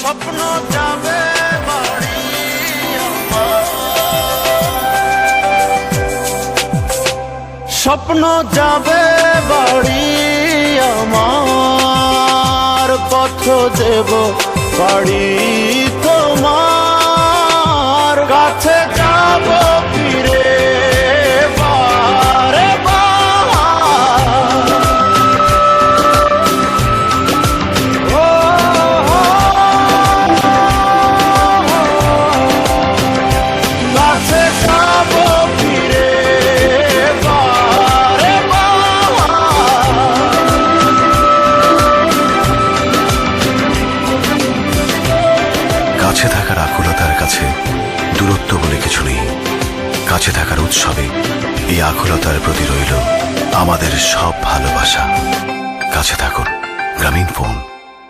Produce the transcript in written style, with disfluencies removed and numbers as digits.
স্বপ্ন যাবে বাড়ি আমার, স্বপ্ন যাবে বাড়ি আমার, পথ দেব বাড়ি তোমার, কাছে যাব ফিরে বারে বার। ও কাছে যাব ফিরে বারে বার। কাছে থাকার আকুলতার কাছে দূরত্ব বলে কিছু নেই। কাছে থাকার উৎসবে এই আকুলতার প্রতি রইল আমাদের সব ভালোবাসা। কাছে থাকুন। গ্রামীণ ফোন।